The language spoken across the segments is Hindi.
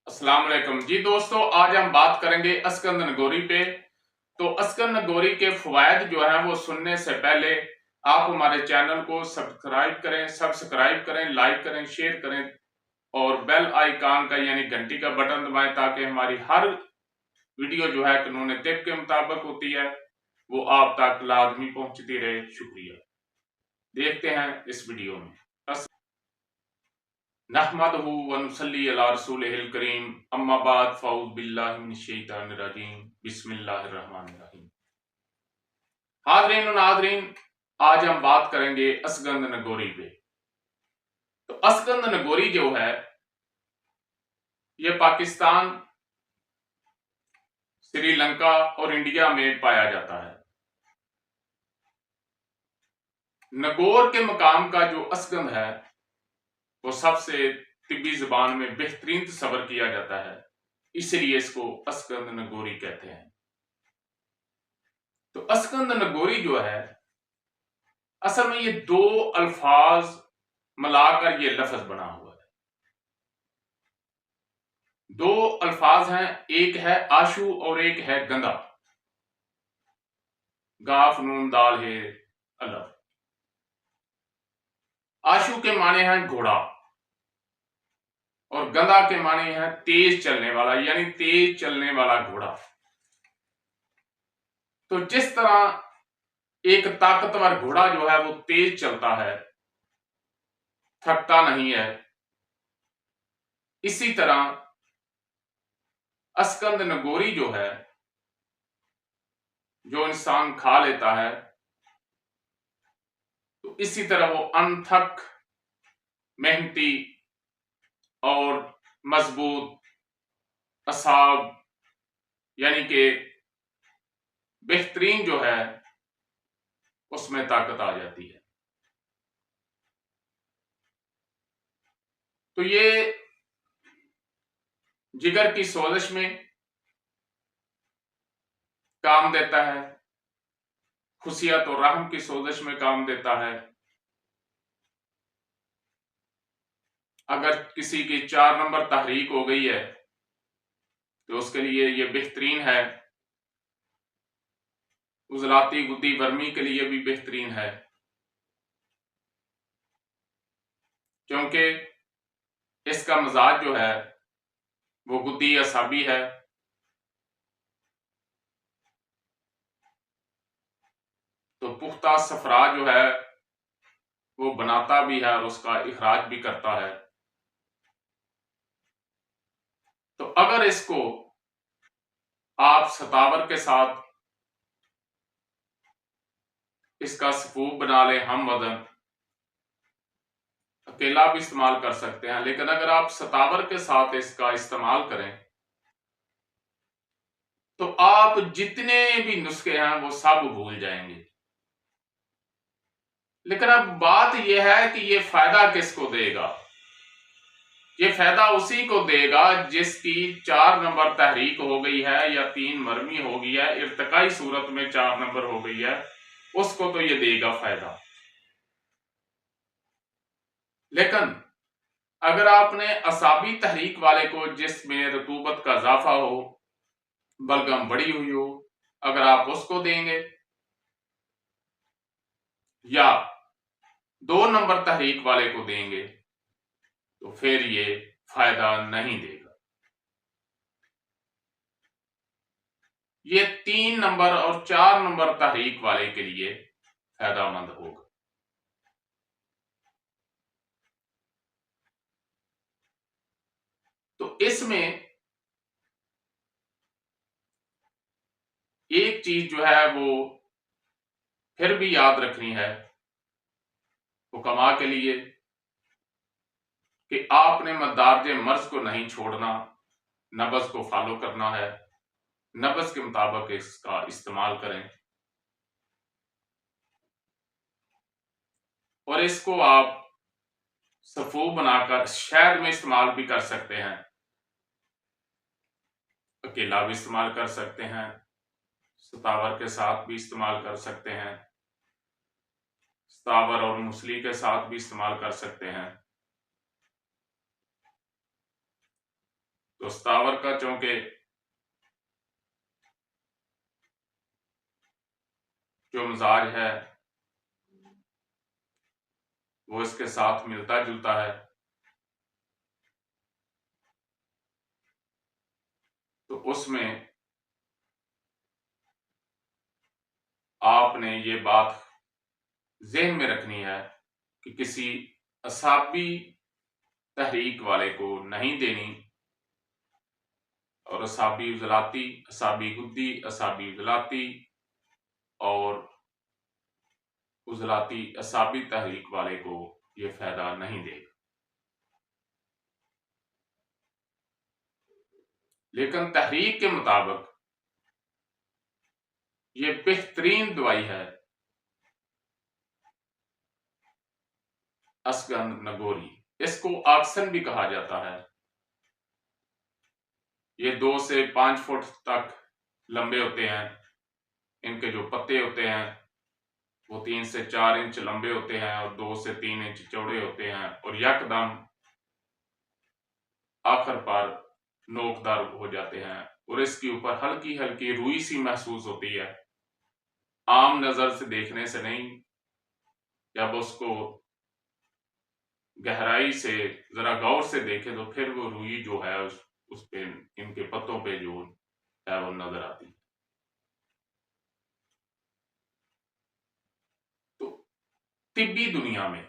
अस्सलाम वालेकुम जी दोस्तों, आज हम बात करेंगे अस्कंद नगोरी पे। तो अस्कंद नगोरी के फवायद जो हैं वो सुनने से पहले आप हमारे चैनल को सब्सक्राइब करें, लाइक करें, शेयर करें और बेल आइकॉन का यानी घंटी का बटन दबाएं ताकि हमारी हर वीडियो जो है कानून तिब के मुताबिक होती है वो आप तक लाजमी पहुंचती रहे। शुक्रिया। देखते हैं इस वीडियो में। नहमदहु व नुसल्ली अला रसूलिहिल करीम, अम्मा बाद, फ़ऊज़ बिल्लाहि मिनश शैतानिर रजीम, बिस्मिल्लाहिर रहमानिर रहीम। हाज़रीन व नाज़रीन, आज हम बात करेंगे अस्कंद नगोरी पे। तो अस्कंद नगोरी जो है ये पाकिस्तान, श्रीलंका और इंडिया में पाया जाता है। नगोर के मकाम का जो अस्कंद है वो सबसे तिब्बी जुबान में बेहतरीन तस्वर किया जाता है, इसलिए इसको अस्कंद नगोरी कहते हैं। तो अस्कंद नगोरी जो है असल में ये दो अल्फाज मिलाकर ये लफ्ज बना हुआ है। दो अल्फाज हैं, एक है आशु और एक है गंदा। गाफ नून दाल है अलफ। आशु के माने हैं घोड़ा और गंदा के माने हैं तेज चलने वाला, यानी तेज चलने वाला घोड़ा। तो जिस तरह एक ताकतवर घोड़ा जो है वो तेज चलता है, थकता नहीं है, इसी तरह अस्कंद नगोरी जो है जो इंसान खा लेता है तो इसी तरह वो अनथक, मेहनती और मजबूत असाब यानी कि बेहतरीन जो है उसमें ताकत आ जाती है। तो ये जिगर की सोजिश में काम देता है, खुशियत और रहम की सोजिश में काम देता है। अगर किसी की 4 नंबर तहरीक हो गई है तो उसके लिए ये बेहतरीन है। उजलाती गुद्दी वर्मी के लिए भी बेहतरीन है, क्योंकि इसका मिजाज जो है वो गुद्दी असाबी है। तो पुख्ता सफरा जो है वो बनाता भी है और उसका इखराज भी करता है। तो अगर इसको आप सतावर के साथ इसका सफूफ बना लें, हम वजन अकेला भी इस्तेमाल कर सकते हैं, लेकिन अगर आप सतावर के साथ इसका इस्तेमाल करें तो आप जितने भी नुस्खे हैं वो सब भूल जाएंगे। लेकिन अब बात यह है कि ये फायदा किसको देगा? ये फायदा उसी को देगा जिसकी 4 नंबर तहरीक हो गई है या 3 मरमी हो गई है, इर्तिकाई सूरत में 4 नंबर हो गई है, उसको तो ये देगा फायदा। लेकिन अगर आपने असाबी तहरीक वाले को, जिसमें रतूबत का इजाफा हो, बलगम बढ़ी हुई हो, अगर आप उसको देंगे या 2 नंबर तहरीक वाले को देंगे तो फिर ये फायदा नहीं देगा। ये 3 नंबर और 4 नंबर तहरीक वाले के लिए फायदामंद होगा। तो इसमें एक चीज जो है वो फिर भी याद रखनी है हुक्मा के लिए कि आपने मदारज मर्ज को नहीं छोड़ना, नब्ज को फॉलो करना है, नब्ज के मुताबिक इसका इस्तेमाल करें। और इसको आप सफू बनाकर शहद में इस्तेमाल भी कर सकते हैं, अकेला भी इस्तेमाल कर सकते हैं, सतावर के साथ भी इस्तेमाल कर सकते हैं, सतावर और मूसली के साथ भी इस्तेमाल कर सकते हैं। तो सतावर का चूंकि जो मिजाज है वो इसके साथ मिलता जुलता है, तो उसमें आपने ये बात ज़हन में रखनी है कि किसी असाबी तहरीक वाले को नहीं देनी। और असाबी उजलाती, असाबी गुद्दी, असाबी उजलाती और उजलाती असाबी तहरीक वाले को ये फायदा नहीं देगा। लेकिन तहरीक के मुताबिक ये बेहतरीन दवाई है अस्कंद नगोरी। इसको ऑक्सन भी कहा जाता है। ये 2 से 5 फुट तक लंबे होते हैं। इनके जो पत्ते होते हैं वो 3 से 4 इंच लंबे होते हैं और 2 से 3 इंच चौड़े होते हैं और यकदम आखिर पर नोकदार हो जाते हैं और इसके ऊपर हल्की हल्की रुई सी महसूस होती है। आम नजर से देखने से नहीं, जब उसको गहराई से जरा गौर से देखे तो फिर वो रुई जो है उस पे, इनके पत्तों पे जो है वो नजर आती है। तो तिब्बी दुनिया में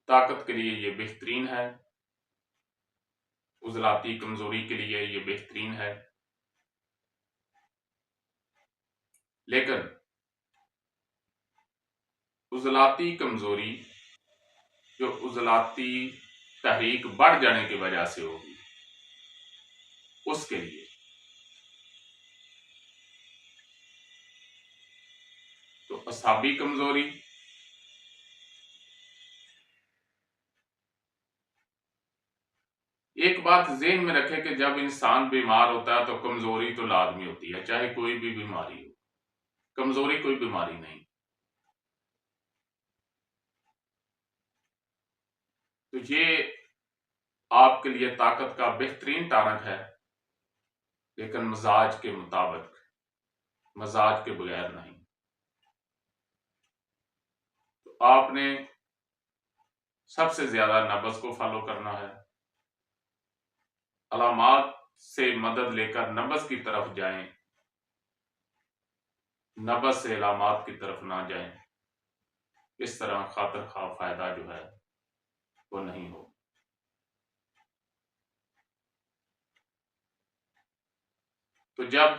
ताकत के लिए ये बेहतरीन है, उजलाती कमजोरी के लिए ये बेहतरीन है। लेकिन उजलाती कमजोरी जो उजलाती तहरीक बढ़ जाने की वजह से होगी, उसके लिए तो असाबी कमजोरी, एक बात ज़हन में रखें कि जब इंसान बीमार होता है तो कमजोरी तो लाजमी होती है, चाहे कोई भी बीमारी हो। कमजोरी कोई बीमारी नहीं। तो ये आपके लिए ताकत का बेहतरीन टारक है, लेकिन मजाज के मुताबिक, मजाज के बगैर नहीं। तो आपने सबसे ज्यादा नब्ज को फॉलो करना है। अलामात से मदद लेकर नब्ज की तरफ जाएं, नब्ज से अलामात की तरफ ना जाएं। इस तरह खातिर खा फायदा जो है वो नहीं हो। तो जब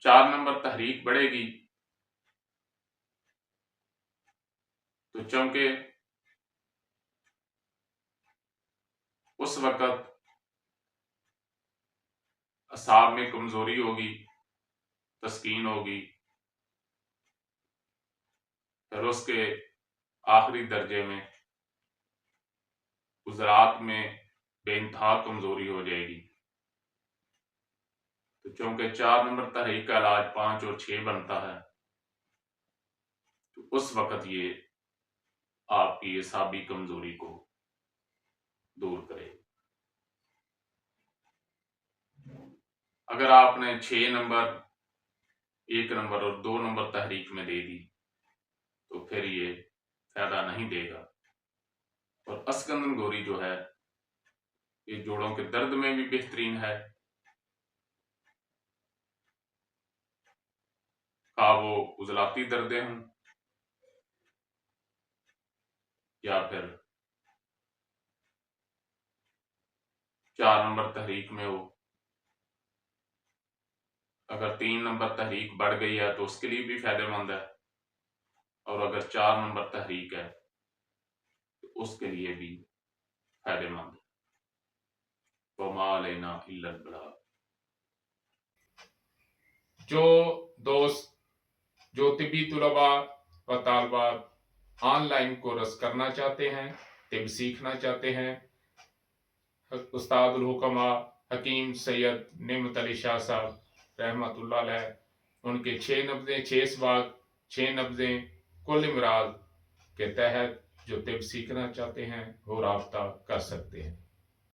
4 नंबर तहरीक बढ़ेगी तो चूंकि उस वक्त असाब में कमजोरी होगी, तस्कीन होगी, फिर उसके आखिरी दर्जे में गुजरात में बेइंतहा कमजोरी हो जाएगी। तो चूंकि 4 नंबर तहरीक का इलाज 5 और 6 बनता है, तो उस वक्त ये आपकी असाबी कमजोरी को दूर करेगी। अगर आपने 6 नंबर, 1 नंबर और 2 नंबर तहरीक में दे दी तो फिर ये फायदा नहीं देगा। और अस्कंदन गोरी जो है ये जोड़ों के दर्द में भी बेहतरीन है, खा वो उजलाती दर्दें हों या फिर 4 नंबर तहरीक में हो। अगर 3 नंबर तहरीक बढ़ गई है तो उसके लिए भी फायदेमंद है, और अगर 4 नंबर तहरीक है तो उसके लिए भी फायदेमंद है। तो मा लेना इल्लल बलाग। जो दोस्त जो तिब्बी तुलबा व तालबात ऑनलाइन कोर्स करना चाहते हैं, तिब सीखना चाहते हैं, उस्तादुल हुकमा हकीम सैयद नेमत अली शाह साहब रहमतुल्लाह अलैह उनके 6 नब्ज़ें 6 सवाल 6 नब्ज़ें कुल इमराज के तहत जो तिब सीखना चाहते हैं वो राब्ता कर सकते हैं।